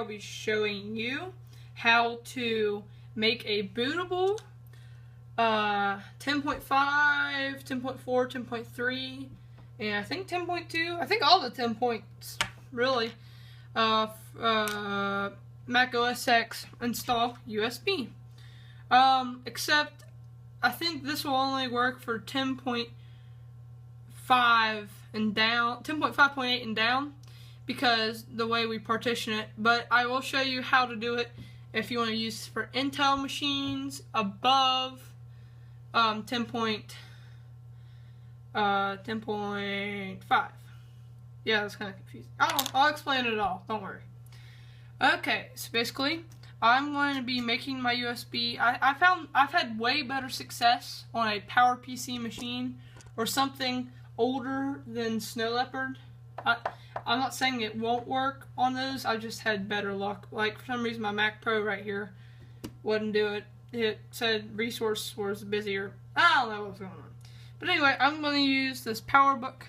I'll be showing you how to make a bootable 10.5, 10.4, 10.3, and I think 10.2. I think all the 10 points, really. Mac OS X install USB. Except I think this will only work for 10.5 and down, 10.5.8 and down, because the way we partition it. But I will show you how to do it if you want to use for Intel machines above 10.5. Yeah, that's kind of confusing. I'll explain it all. Don't worry. Okay, so basically, I'm going to be making my USB. I've had way better success on a PowerPC machine or something older than Snow Leopard. I'm not saying it won't work on those. I just had better luck. Like, for some reason, my Mac Pro right here wouldn't do it. It said resource was busier. I don't know what's going on. But anyway, I'm going to use this PowerBook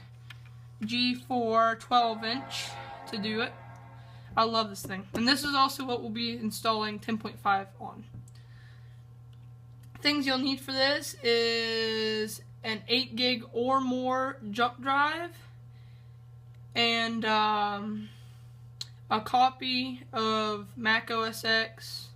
G4 12-inch to do it. I love this thing. And this is also what we'll be installing 10.5 on. Things you'll need for this is an 8 gig or more jump drive and a copy of Mac OS X,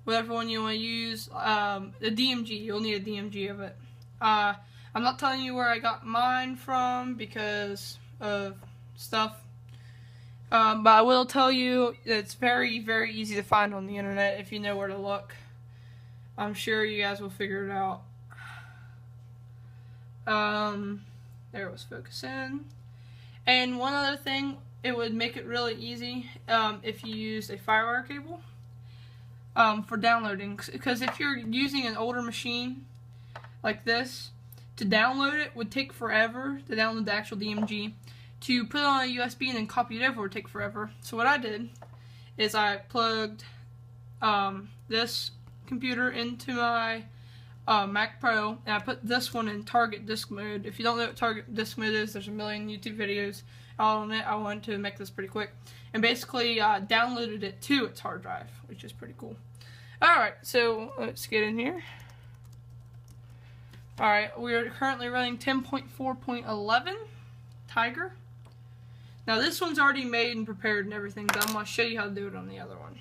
whatever one you want to use, a DMG. You'll need a DMG of it. I'm not telling you where I got mine from because of stuff. But I will tell you it's very, very easy to find on the internet if you know where to look. I'm sure you guys will figure it out. There it was focusing. And one other thing, it would make it really easy if you used a FireWire cable for downloading. Because if you're using an older machine like this, to download it would take forever to download the actual DMG. To put it on a USB and then copy it over would take forever. So what I did is I plugged this computer into my Mac Pro, and I put this one in target disk mode. If you don't know what target disk mode is, there's a million YouTube videos out on it. I wanted to make this pretty quick. And basically downloaded it to its hard drive, which is pretty cool. Alright, so let's get in here. Alright, we are currently running 10.4.11 Tiger. Now this one's already made and prepared and everything, but I'm going to show you how to do it on the other one.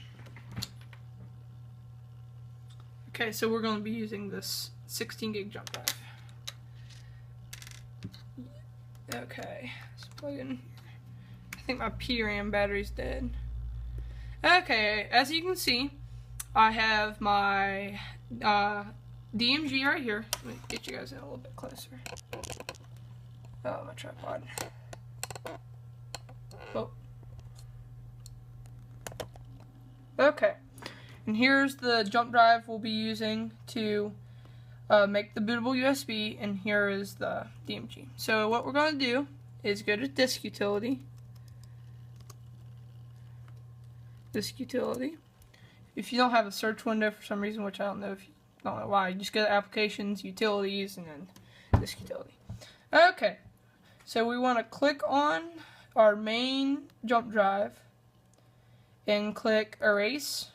Okay, so we're going to be using this 16 gig jump drive. Okay, let's plug in here. I think my PRAM battery's dead. Okay, as you can see, I have my DMG right here. Let me get you guys in a little bit closer. Oh, my tripod. Oh. Okay, and here's the jump drive we'll be using to make the bootable USB, and here is the DMG. So what we're going to do is go to Disk Utility. Disk Utility. If you don't have a search window for some reason, which I don't know why, you just go to Applications, Utilities, and then Disk Utility. Okay, so we want to click on our main jump drive and click Erase,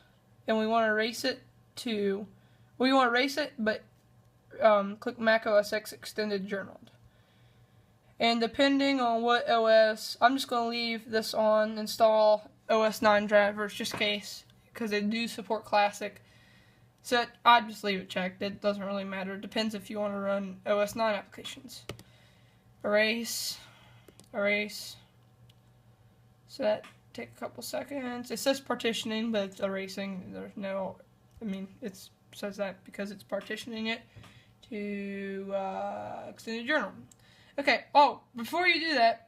and we want to erase it but click Mac OS X Extended Journaled. And depending on what OS, I'm just going to leave this on, install OS 9 drivers just in case, because they do support Classic. So I'd just leave it checked. It doesn't really matter. It depends if you want to run OS 9 applications. Erase, erase. So that take a couple seconds. It says partitioning, but it's erasing. There's no, it says that because it's partitioning it to Extended Journal. Okay, before you do that,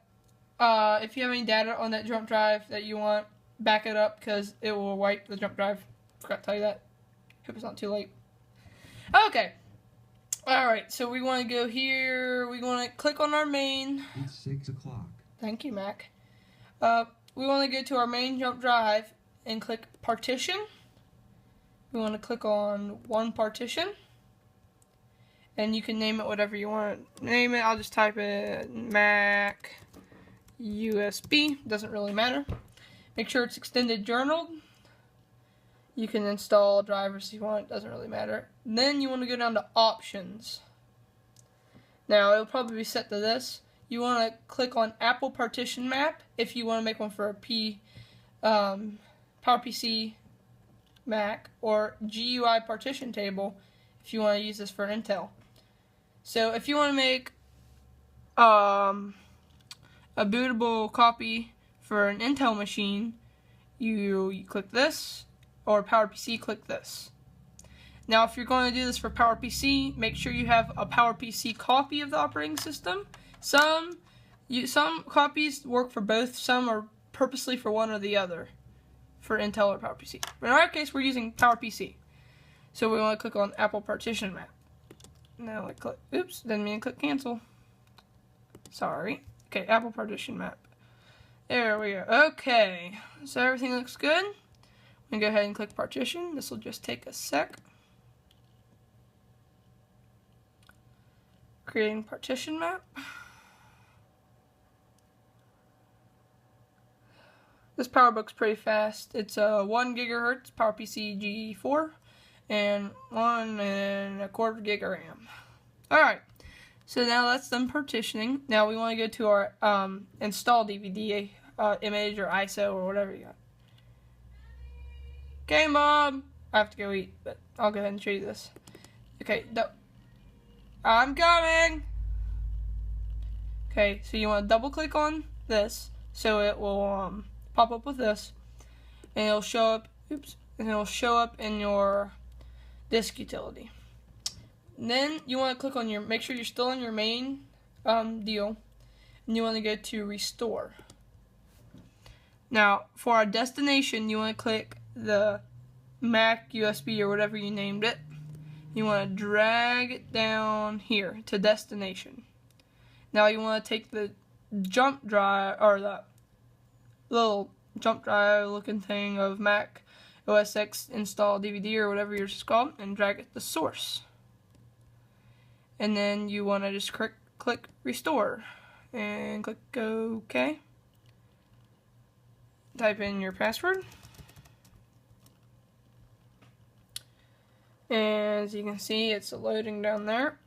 if you have any data on that jump drive that you want, back it up because it will wipe the jump drive. Forgot to tell you that. Hope it's not too late. Okay. Alright, so we want to go here. We want to click on our main. It's 6 o'clock. Thank you, Mac. We want to go to our main jump drive and click Partition. We want to click on One Partition. And you can name it whatever you want to name it. I'll just type it Mac USB. Doesn't really matter. Make sure it's extended journaled. You can install drivers if you want, it doesn't really matter. Then you want to go down to options. Now it'll probably be set to this. You want to click on Apple Partition Map if you want to make one for a PowerPC Mac, or GUI Partition Table if you want to use this for Intel. So if you want to make a bootable copy for an Intel machine, you click this, or PowerPC, click this. Now if you're going to do this for PowerPC, make sure you have a PowerPC copy of the operating system. Some copies work for both, some are purposely for one or the other, for Intel or PowerPC. But in our case, we're using PowerPC. So we want to click on Apple Partition Map. Now I click, oops, didn't mean to click cancel. Sorry. Okay, Apple Partition Map. There we go. Okay, so everything looks good. I'm going to go ahead and click partition. This will just take a sec. Creating partition map. This PowerBook's pretty fast. It's a 1 gigahertz PowerPC G4 and 1.25 gig of RAM. Alright, so now that's done partitioning. Now we want to go to our install DVD image or ISO or whatever you got. Okay, Mom! I have to go eat, but I'll go ahead and show you this. Okay, I'm coming! Okay, so you want to double click on this so it will pop up with this, and it'll show up, oops, and it'll show up in your disk utility. And then you want to click on make sure you're still in your main deal, and you want to go to restore. Now, for our destination, you want to click the Mac USB or whatever you named it. You want to drag it down here to destination. Now you want to take the jump drive, or the little jump drive looking thing of Mac OS X install DVD or whatever yours is called, and drag it to source. And then you want to just click restore and click OK. Type in your password. And as you can see, it's loading down there.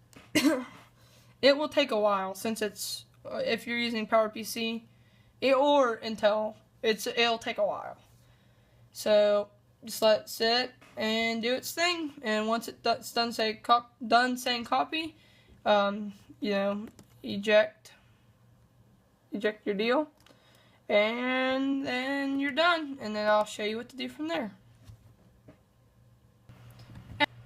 It will take a while, since it's if you're using PowerPC or Intel, it'll take a while. So just let it sit and do its thing. And once it's done saying copy, you know, eject your deal, and then you're done. And then I'll show you what to do from there.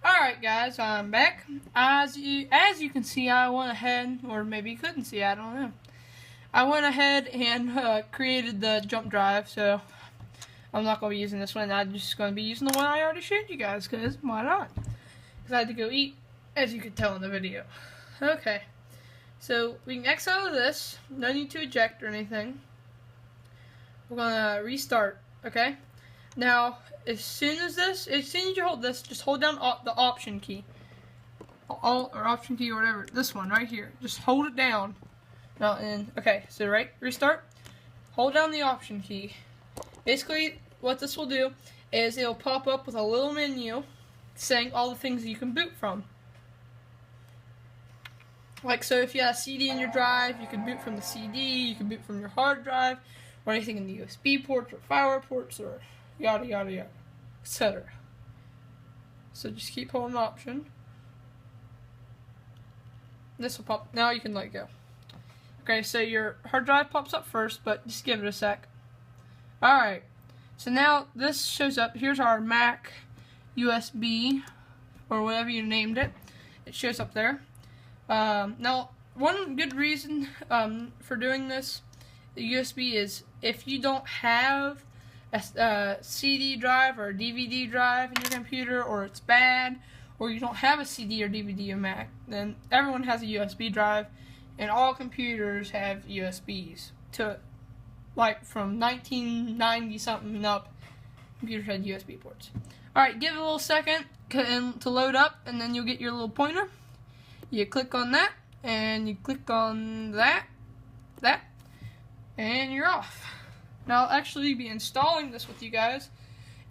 Alright guys, I'm back. As you can see, I went ahead, or maybe you couldn't see, I don't know. I went ahead and created the jump drive, so I'm not going to be using this one. I'm just going to be using the one I already showed you guys, because why not? Because I had to go eat, as you could tell in the video. Okay, so we can X out of this. No need to eject or anything. We're going to restart, okay? Now, as soon as you hold this, just hold down the option key. Alt or option key or whatever. This one right here. Just hold it down. Now, okay, so restart. Hold down the option key. Basically, what this will do is it'll pop up with a little menu saying all the things that you can boot from. Like, so if you have a CD in your drive, you can boot from the CD, you can boot from your hard drive, or anything in the USB ports or firewire ports, or yada yada yada, etc. So just keep holding option. This will pop. Now you can let go. Okay, so your hard drive pops up first, but just give it a sec. Alright, so now this shows up. Here's our Mac USB, or whatever you named it. It shows up there. Now, one good reason for doing this, the USB, is if you don't have a CD drive or a DVD drive in your computer, or it's bad, or you don't have a CD or DVD in Mac, then everyone has a USB drive, and all computers have USBs. Like from 1990 something and up, computers had USB ports. Alright, give it a little second to load up, and then you'll get your little pointer. You click on that, and you click on that, and you're off. Now I'll actually be installing this with you guys,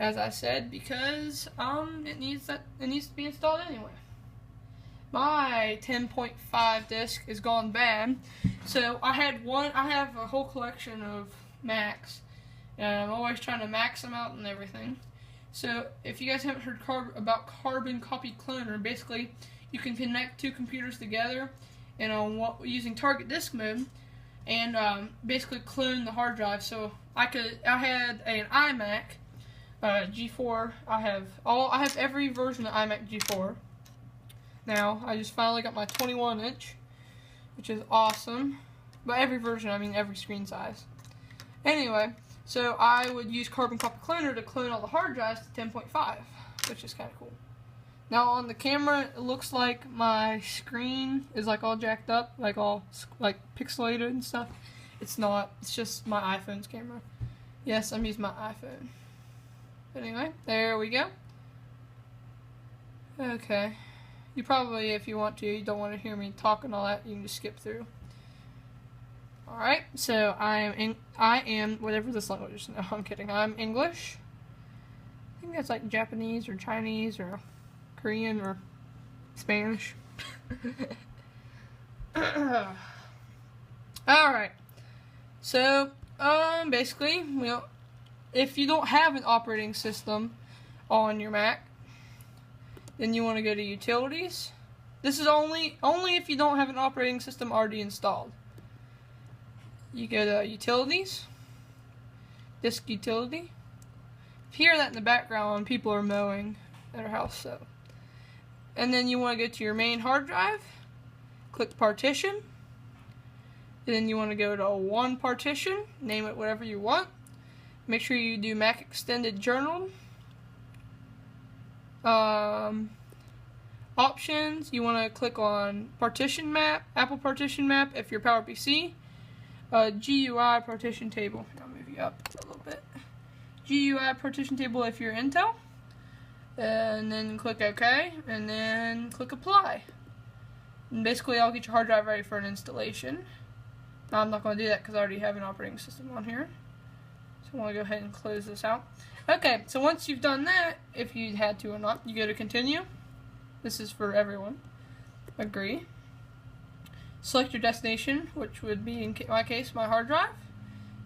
as I said, because it needs to be installed anyway. My 10.5 disc is gone bad, so I have a whole collection of Macs, and I'm always trying to max them out and everything. So if you guys haven't heard about Carbon Copy Cloner, basically you can connect two computers together and using target disk mode, and basically clone the hard drive. So I had an iMac G4. I have every version of iMac G4. Now I just finally got my 21-inch, which is awesome. By every version, I mean every screen size. Anyway, so I would use Carbon Copy Cloner to clone all the hard drives to 10.5, which is kind of cool. Now on the camera, it looks like my screen is like all jacked up, like all like pixelated and stuff. It's not. It's just my iPhone's camera. Yes, I'm using my iPhone. But anyway, there we go. Okay. You probably, if you want to, you don't want to hear me talk and all that, you can just skip through. Alright, so I am, whatever this language is. No, I'm kidding. I'm English. I think that's like Japanese or Chinese or Korean or Spanish. Alright. So, basically, if you don't have an operating system on your Mac, then you want to go to Utilities. This is only if you don't have an operating system already installed. You go to Utilities, Disk Utility. If you hear that in the background when people are mowing at our house, so. And then you want to go to your main hard drive, click Partition. And then you want to go to one partition, name it whatever you want. Make sure you do Mac Extended Journal. Options, you want to click on Partition Map, Apple Partition Map if you're PowerPC. GUI Partition Table. I'll move you up a little bit. GUI Partition Table if you're Intel. And then click OK, and then click Apply. And basically, I'll get your hard drive ready for an installation. Now, I'm not going to do that because I already have an operating system on here. So I'm going to go ahead and close this out. Okay, so once you've done that, if you had to or not, you go to Continue. This is for everyone. Agree. Select your destination, which would be, in my case, my hard drive.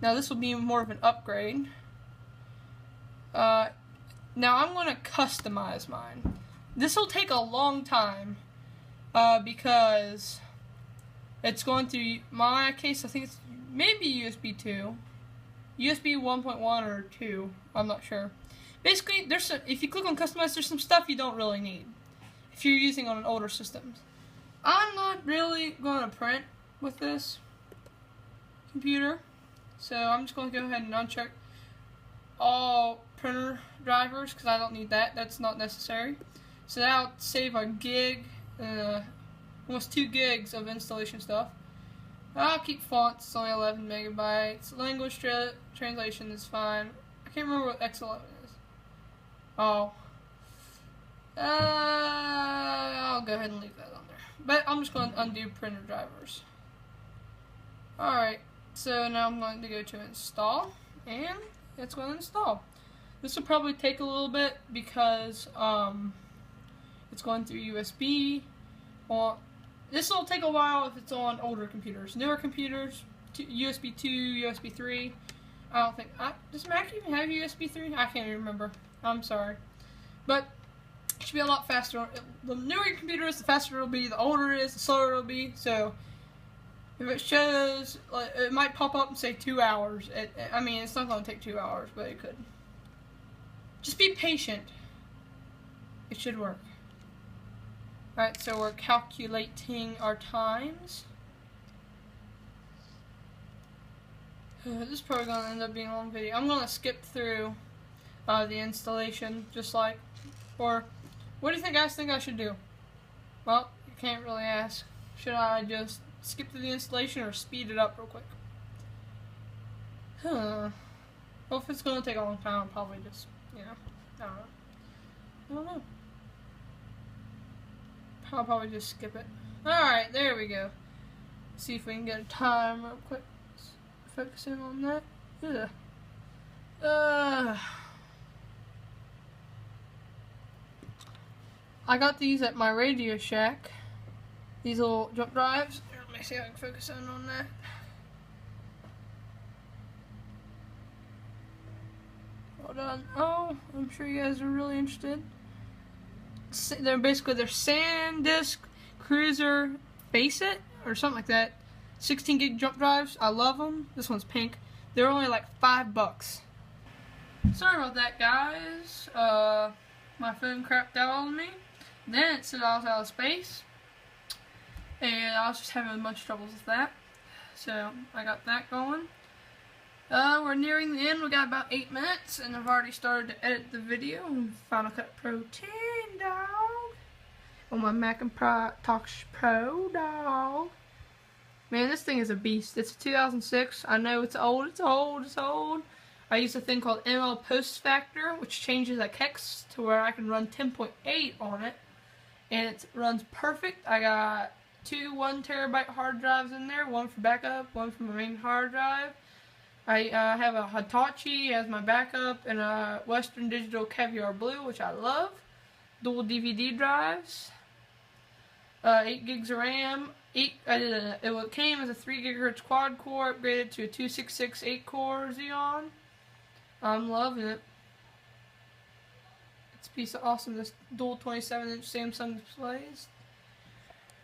Now, this will be more of an upgrade. Now, I'm going to customize mine. This will take a long time because it's going to, my case, I think it's maybe USB 2. USB 1.1 or 2, I'm not sure. Basically, if you click on Customize, there's some stuff you don't really need if you're using on an older system. I'm not really going to print with this computer, so I'm just going to go ahead and uncheck all printer drivers because I don't need that. That's not necessary. So that'll save a gig, almost 2 gigs of installation stuff. I'll keep fonts, it's only 11 megabytes. Language translation is fine. I can't remember what X11 is. Oh. I'll go ahead and leave that on there. But I'm just going to undo printer drivers. Alright, so now I'm going to go to install, and it's going to install. This will probably take a little bit because it's going through USB. This will take a while if it's on older computers. Newer computers, USB 2, USB 3. I don't think, does Mac even have USB 3? I can't even remember. I'm sorry. But it should be a lot faster. The newer your computer is, the faster it'll be. The older it is, the slower it'll be. So if it shows, like, it might pop up and say 2 hours. I mean, it's not going to take 2 hours, but it could. Just be patient. It should work. Alright, so we're calculating our times. This is probably going to end up being a long video. I'm going to skip through the installation, just like, or what do you guys think I should do? Well, you can't really ask. Should I just skip through the installation or speed it up real quick? Well, if it's going to take a long time, I'll probably just, I don't know. I'll probably just skip it. Alright, there we go. See if we can get a time real quick. Focus in on that. Ugh. I got these at my Radio Shack. These little jump drives. Here, let me see if I can focus in on that. Hold on. Oh, I'm sure you guys are really interested. They're SanDisk Cruiser Basic or something like that. 16 gig jump drives. I love them. This one's pink. They're only like $5. Sorry about that, guys. My phone crapped out on me. Then it said I was out of space. And I was just having a bunch of troubles with that. So I got that going. We're nearing the end. We got about 8 minutes, and I've already started to edit the video in Final Cut Pro 10, dog. On my Macintosh Pro, dog. Man, this thing is a beast. It's a 2006. I know it's old. It's old. It's old. I use a thing called ML Post Factor, which changes like hex to where I can run 10.8 on it, and it runs perfect. I got two 1 terabyte hard drives in there, one for backup, one for my main hard drive. I have a Hitachi as my backup and a Western Digital Caviar Blue, which I love. Dual DVD drives. 8 gigs of RAM. It came as a 3 gigahertz quad core, upgraded to a 266 8-core Xeon. I'm loving it. It's a piece of awesomeness. Dual 27-inch Samsung displays.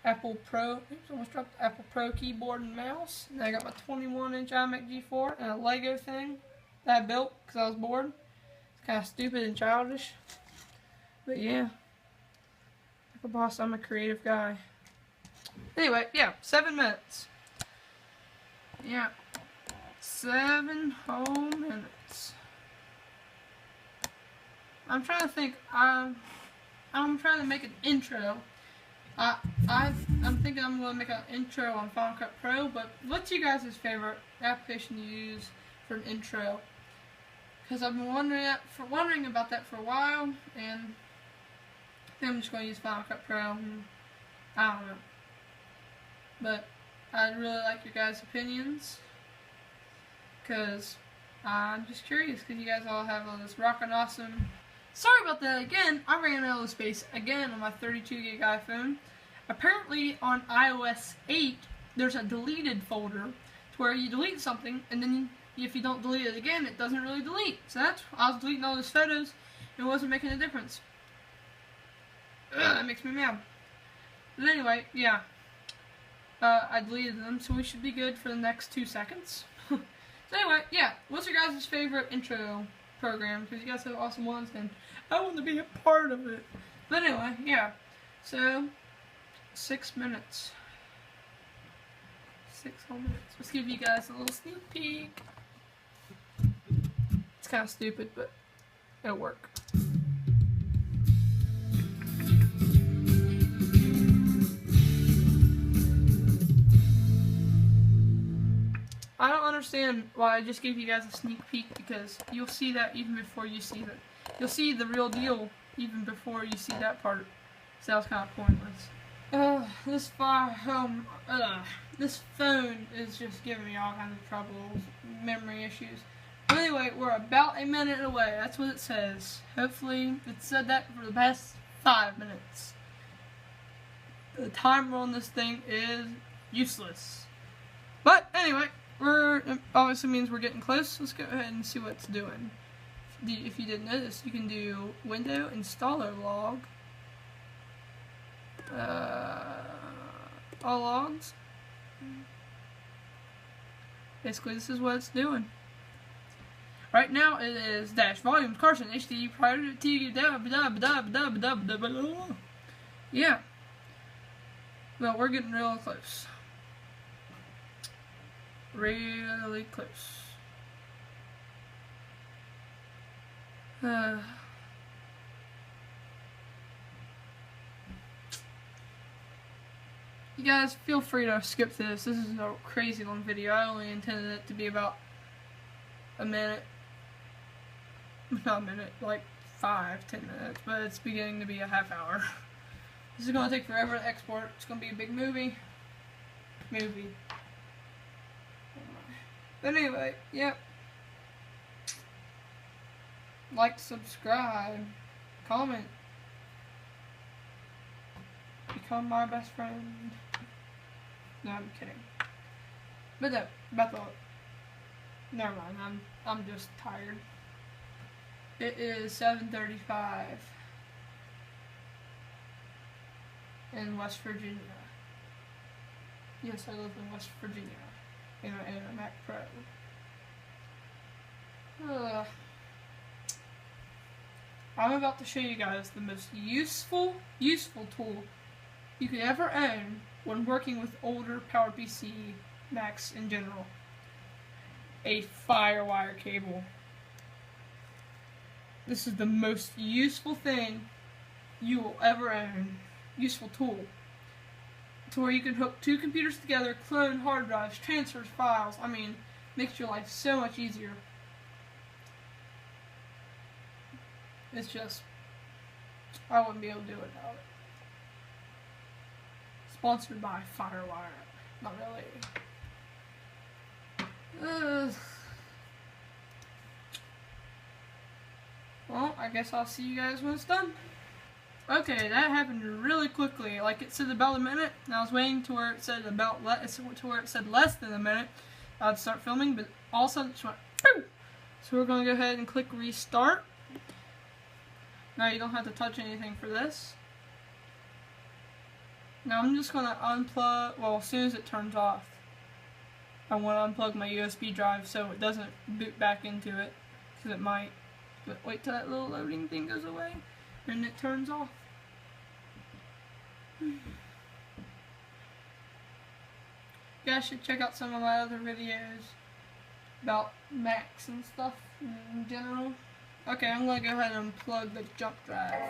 Apple Pro, oops, almost dropped the Apple Pro keyboard and mouse. And I got my 21-inch iMac G4 and a Lego thing that I built because I was bored. It's kind of stupid and childish. But yeah. Like a boss, I'm a creative guy. Anyway, yeah, 7 minutes. Yeah. 7 whole minutes. I'm trying to think, I'm trying to make an intro. I'm thinking I'm going to make an intro on Final Cut Pro, but what's your guys' favorite application to use for an intro? Because I've been wondering about that for a while, and I think I'm just going to use Final Cut Pro. I don't know. But I'd really like your guys' opinions, because I'm just curious, because you guys all have all this rockin' awesome. Sorry about that again. I ran out of space again on my 32 gig iPhone. Apparently on iOS 8 there's a deleted folder to where you delete something, and then if you don't delete it again, it doesn't really delete. So I was deleting all those photos, and it wasn't making a difference. That makes me mad. But anyway, yeah. I deleted them, so we should be good for the next 2 seconds. So anyway, yeah. What's your guys' favorite intro program? Because you guys have awesome ones, and I want to be a part of it. But anyway, yeah. So 6 minutes. 6 whole minutes. Let's give you guys a little sneak peek. It's kind of stupid, but it'll work. I don't understand why I just gave you guys a sneak peek, because you'll see that even before you see that. You'll see the real deal even before you see that part. So that was kind of pointless. This phone is just giving me all kinds of troubles, memory issues. But anyway, we're about a minute away. That's what it says. Hopefully, it said that for the past 5 minutes. The timer on this thing is useless. But anyway, it obviously means we're getting close. Let's go ahead and see what it's doing. If you didn't notice, you can do window installer log. All logs. Basically, this is what it's doing. Right now, it is dash volume Carson HD prior to yeah. Well, we're getting real close. Really close. You guys, feel free to skip through this. This is a crazy long video. I only intended it to be about a minute. Not a minute, like 5-10 minutes, but it's beginning to be a half hour. This is going to take forever to export. It's going to be a big movie. But anyway, yep. like, subscribe, comment, become my best friend. No, I'm kidding. But no, Bethel. Never mind. I'm just tired. It is 7:35 in West Virginia. Yes, I live in West Virginia in a Mac Pro. I'm about to show you guys the most useful tool you could ever own when working with older PowerPC Macs in general. A FireWire cable. This is the most useful thing you will ever own. Useful tool. To where you can hook two computers together, clone hard drives, transfers files. I mean, makes your life so much easier. It's just, I wouldn't be able to do it without it. Sponsored by FireWire. Not really. Well, I guess I'll see you guys when it's done. Okay, that happened really quickly. Like, it said about a minute, and I was waiting to where it said less than a minute. I'd start filming, but all of a sudden it just went, poof! So we're going to go ahead and click restart. Now you don't have to touch anything for this. Now I'm just going to unplug, well, as soon as it turns off, I want to unplug my USB drive so it doesn't boot back into it, because it might. But wait till that little loading thing goes away, and it turns off. You guys should check out some of my other videos about Macs and stuff in general. Okay, I'm going to go ahead and unplug the jump drive.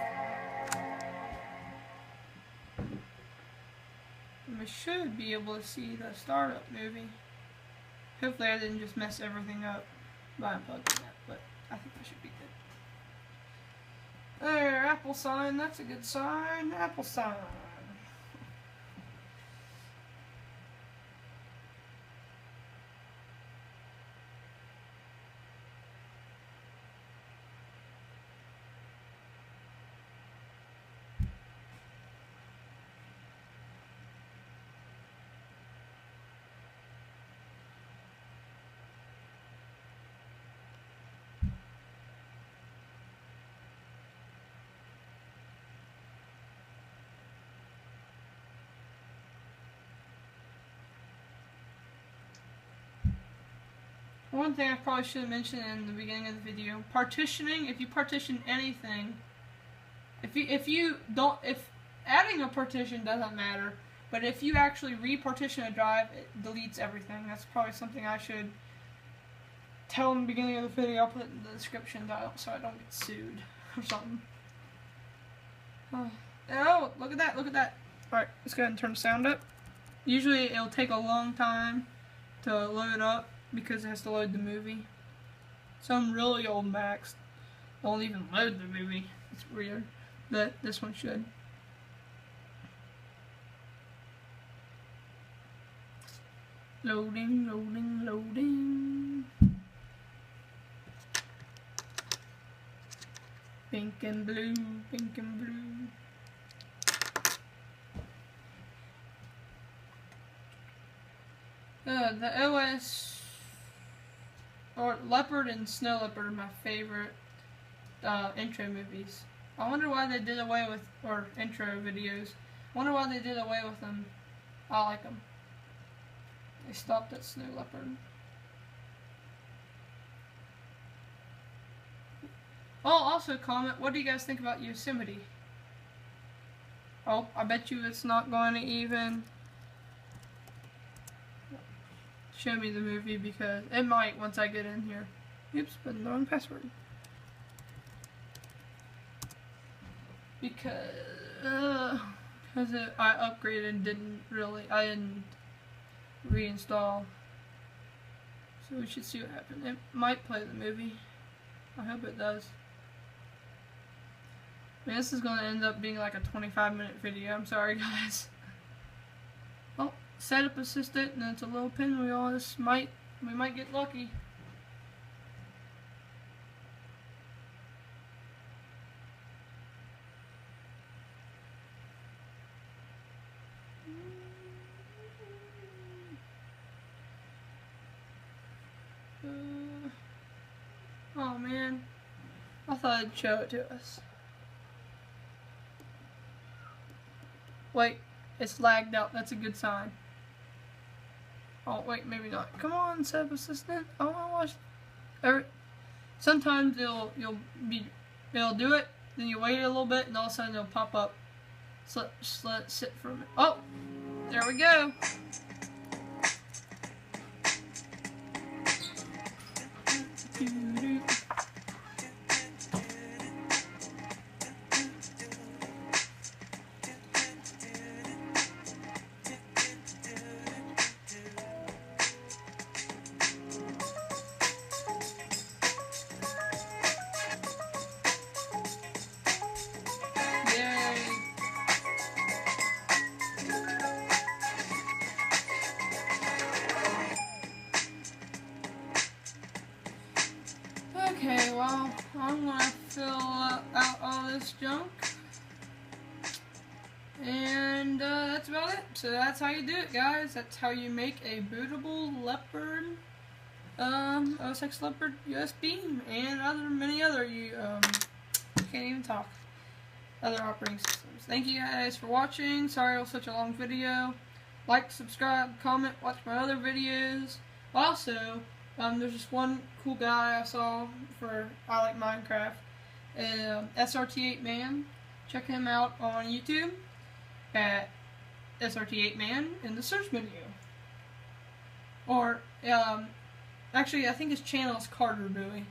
And we should be able to see the startup movie. Hopefully I didn't just mess everything up by unplugging that, but I think I should be good. There, Apple sign, that's a good sign. Apple sign. One thing I probably should have mentioned in the beginning of the video, partitioning. If you partition anything, if adding a partition doesn't matter, but if you actually repartition a drive, it deletes everything. That's probably something I should tell in the beginning of the video. I'll put it in the description so I don't get sued or something. Oh, look at that, look at that. Alright, let's go ahead and turn the sound up. Usually it'll take a long time to load up, because it has to load the movie. Some really old Macs don't even load the movie. It's weird, but this one should. Loading, loading, loading. Pink and blue, pink and blue. The OS, or Leopard and Snow Leopard are my favorite intro movies. I wonder why they did away with, or intro videos. I wonder why they did away with them. I like them. They stopped at Snow Leopard. Oh, also comment, what do you guys think about Yosemite? Oh, I bet you it's not going to even show me the movie, because it might once I get in here. Oops, put in the wrong password. Because I upgraded and I didn't reinstall. So we should see what happens. It might play the movie. I hope it does. Man, this is going to end up being like a 25-minute video. I'm sorry, guys. Oh, setup assistant, and it's a little pinwheel. We might get lucky. Oh man, I thought it'd show it to us. Wait, it's lagged out. That's a good sign. Oh wait, maybe not. Come on, Seb Assistant. I want to watch. Sometimes it'll do it. Then you wait a little bit, and all of a sudden it'll pop up. So just let it sit for a minute. Oh, there we go. Okay, well, I'm gonna fill out all this junk, and that's about it. So that's how you do it, guys. That's how you make a bootable Leopard, OS X Leopard USB, and many other can't even talk, other operating systems. Thank you guys for watching. Sorry it was such a long video. Like, subscribe, comment, watch my other videos. Also, there's this one cool guy I saw for I Like Minecraft, SRT8Man. Check him out on YouTube at SRT8Man in the search menu. Or, actually I think his channel is Carter Bowie.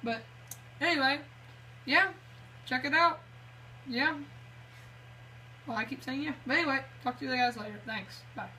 But, anyway, yeah, check it out. Yeah. Well, I keep saying yeah. But anyway, talk to you guys later. Thanks. Bye.